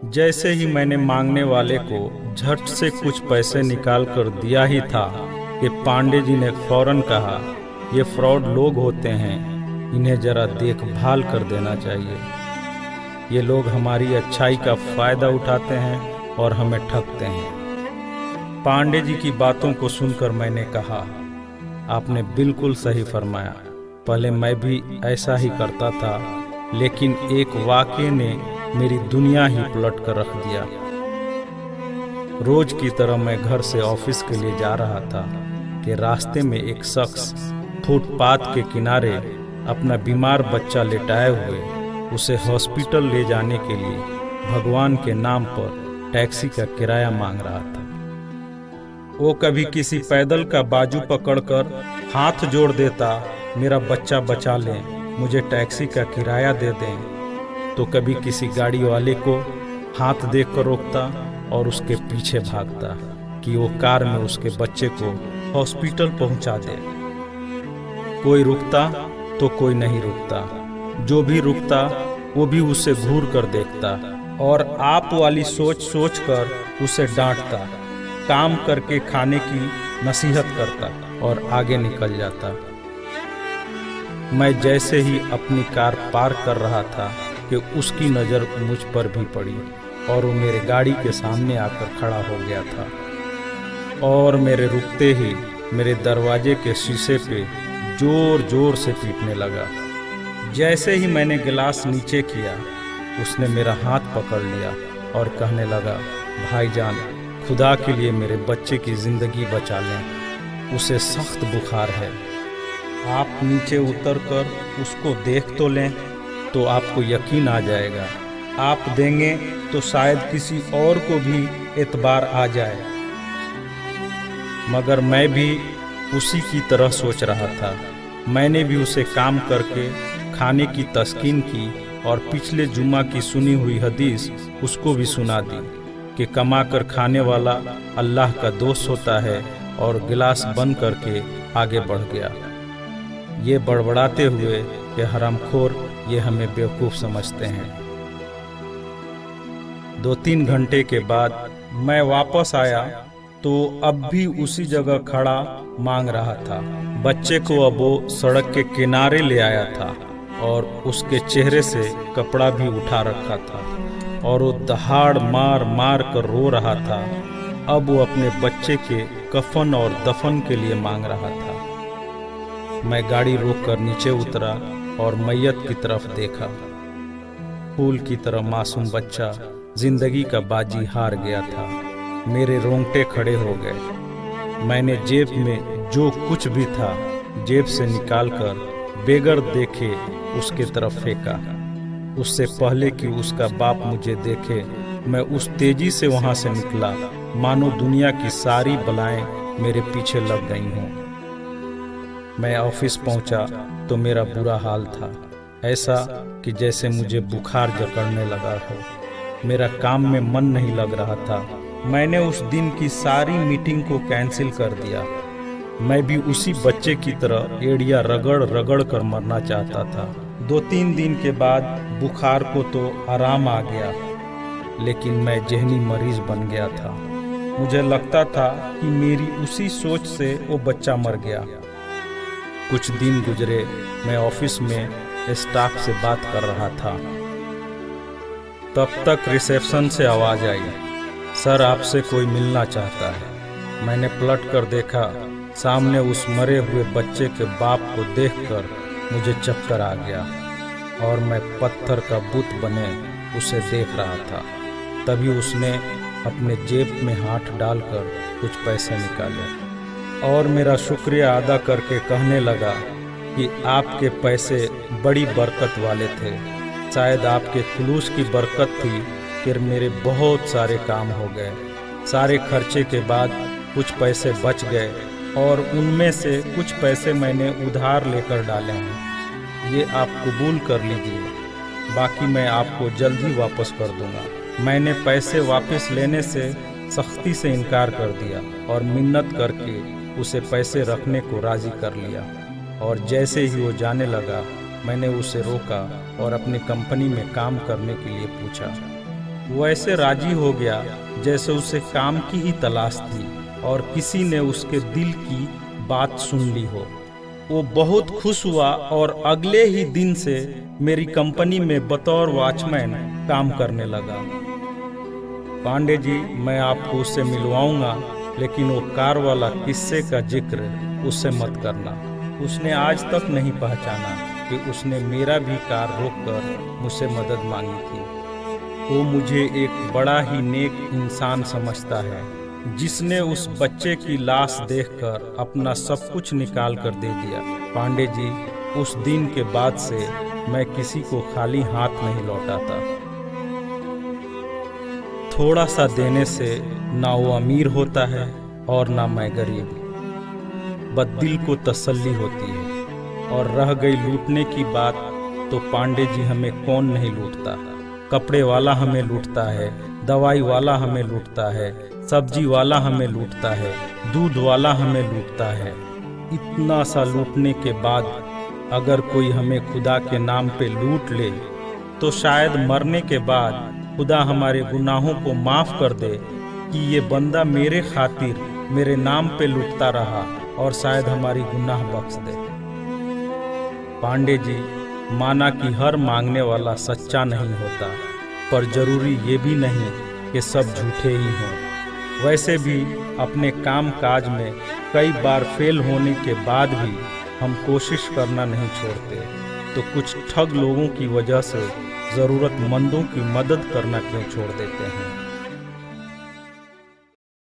जैसे ही मैंने मांगने वाले को झट से कुछ पैसे निकाल कर दिया ही था कि पांडे जी ने फौरन कहा, ये फ्रॉड लोग होते हैं, इन्हें जरा देखभाल कर देना चाहिए। ये लोग हमारी अच्छाई का फायदा उठाते हैं और हमें ठगते हैं। पांडे जी की बातों को सुनकर मैंने कहा, आपने बिल्कुल सही फरमाया। पहले मैं भी ऐसा ही करता था, लेकिन एक वाक़ये ने मेरी दुनिया ही पलट कर रख दिया। रोज की तरह मैं घर से ऑफिस के लिए जा रहा था कि रास्ते में एक शख्स फुटपाथ के किनारे अपना बीमार बच्चा लेटाए हुए उसे हॉस्पिटल ले जाने के लिए भगवान के नाम पर टैक्सी का किराया मांग रहा था। वो कभी किसी पैदल का बाजू पकड़कर हाथ जोड़ देता, मेरा बच्चा बचा लें, मुझे टैक्सी का किराया दे दें, तो कभी किसी गाड़ी वाले को हाथ देकर रोकता और उसके पीछे भागता कि वो कार में उसके बच्चे को हॉस्पिटल पहुंचा दे। कोई रुकता तो कोई नहीं रुकता, जो भी रुकता वो भी उसे घूर कर देखता और आप वाली सोच कर उसे डांटता, काम करके खाने की नसीहत करता और आगे निकल जाता। मैं जैसे ही अपनी कार पार्क कर रहा था कि उसकी नज़र मुझ पर भी पड़ी और वो मेरे गाड़ी के सामने आकर खड़ा हो गया था और मेरे रुकते ही मेरे दरवाजे के शीशे पे जोर जोर से पीटने लगा। जैसे ही मैंने गिलास नीचे किया, उसने मेरा हाथ पकड़ लिया और कहने लगा, भाईजान, खुदा के लिए मेरे बच्चे की ज़िंदगी बचा लें, उसे सख्त बुखार है। आप नीचे उतरकर उसको देख तो लें तो आपको यकीन आ जाएगा। आप देंगे तो शायद किसी और को भी एतबार आ जाए। मगर मैं भी उसी की तरह सोच रहा था। मैंने भी उसे काम करके खाने की तस्कीन की और पिछले जुम्मा की सुनी हुई हदीस उसको भी सुना दी कि कमा कर खाने वाला अल्लाह का दोस्त होता है, और गिलास बंद करके आगे बढ़ गया, ये बड़बड़ाते हुए कि हरामखोर ये हमें बेवकूफ़ समझते हैं। 2-3 घंटे के बाद मैं वापस आया तो अब भी उसी जगह खड़ा मांग रहा था। बच्चे को अब वो सड़क के किनारे ले आया था और उसके चेहरे से कपड़ा भी उठा रखा था और वो दहाड़ मार मार कर रो रहा था। अब वो अपने बच्चे के कफन और दफन के लिए मांग रहा था। मैं गाड़ी रोककर नीचे उतरा और मैयत की तरफ देखा। फूल की तरह मासूम बच्चा जिंदगी का बाजी हार गया था। मेरे रोंगटे खड़े हो गए। मैंने जेब में जो कुछ भी था जेब से निकालकर बेगर देखे उसके तरफ फेंका। उससे पहले कि उसका बाप मुझे देखे, मैं उस तेजी से वहां से निकला मानो दुनिया की सारी बलाएं मेरे पीछे लग गई हों। मैं ऑफिस पहुंचा तो मेरा बुरा हाल था, ऐसा कि जैसे मुझे बुखार जकड़ने लगा हो। मेरा काम में मन नहीं लग रहा था। मैंने उस दिन की सारी मीटिंग को कैंसिल कर दिया। मैं भी उसी बच्चे की तरह एड़िया रगड़ रगड़ कर मरना चाहता था। 2-3 दिन के बाद बुखार को तो आराम आ गया, लेकिन मैं जहनी मरीज बन गया था। मुझे लगता था कि मेरी उसी सोच से वो बच्चा मर गया। कुछ दिन गुजरे, मैं ऑफिस में स्टाफ से बात कर रहा था। तब तक रिसेप्शन से आवाज़ आई, सर आपसे कोई मिलना चाहता है। मैंने पलट कर देखा, सामने उस मरे हुए बच्चे के बाप को देखकर मुझे चक्कर आ गया और मैं पत्थर का बुत बने उसे देख रहा था। तभी उसने अपने जेब में हाथ डालकर कुछ पैसे निकाले और मेरा शुक्रिया अदा करके कहने लगा कि आपके पैसे बड़ी बरकत वाले थे। शायद आपके खुलूस की बरकत थी कि मेरे बहुत सारे काम हो गए। सारे खर्चे के बाद कुछ पैसे बच गए और उनमें से कुछ पैसे मैंने उधार लेकर डाले हैं। ये आप कबूल कर लीजिए, बाकी मैं आपको जल्द ही वापस कर दूंगा। मैंने पैसे वापस लेने से सख्ती से इनकार कर दिया और मिन्नत करके उसे पैसे रखने को राज़ी कर लिया। और जैसे ही वो जाने लगा, मैंने उसे रोका और अपनी कंपनी में काम करने के लिए पूछा। वैसे राजी हो गया जैसे उसे काम की ही तलाश थी और किसी ने उसके दिल की बात सुन ली हो। वो बहुत खुश हुआ और अगले ही दिन से मेरी कंपनी में बतौर वॉचमैन काम करने लगा। पांडे जी, मैं आपको उससे मिलवाऊंगा, लेकिन वो कार वाला किस्से का जिक्र उससे मत करना। उसने आज तक नहीं पहचाना कि उसने मेरा भी कार रोककर मुझसे मदद मांगी थी। वो मुझे एक बड़ा ही नेक इंसान समझता है, जिसने उस बच्चे की लाश देखकर अपना सब कुछ निकाल कर दे दिया। पांडे जी, उस दिन के बाद से मैं किसी को खाली हाथ नहीं लौटाता। थोड़ा सा देने से ना वो अमीर होता है और ना मैं गरीब, बस दिल को तसल्ली होती है। और रह गई लूटने की बात, तो पांडे जी हमें कौन नहीं लूटता। कपड़े वाला हमें लूटता है, दवाई वाला हमें लूटता है, सब्जी वाला हमें लूटता है, दूध वाला हमें लूटता है। इतना सा लूटने के बाद अगर कोई हमें खुदा के नाम पे लूट ले, तो शायद मरने के बाद खुदा हमारे गुनाहों को माफ कर दे कि ये बंदा मेरे खातिर मेरे नाम पे लूटता रहा, और शायद हमारी गुनाह बख्श दे। पांडे जी, माना कि हर मांगने वाला सच्चा नहीं होता, पर जरूरी ये भी नहीं कि सब झूठे ही हों। वैसे भी अपने काम काज में कई बार फेल होने के बाद भी हम कोशिश करना नहीं छोड़ते, तो कुछ ठग लोगों की वजह से ज़रूरतमंदों की मदद करना क्यों छोड़ देते हैं।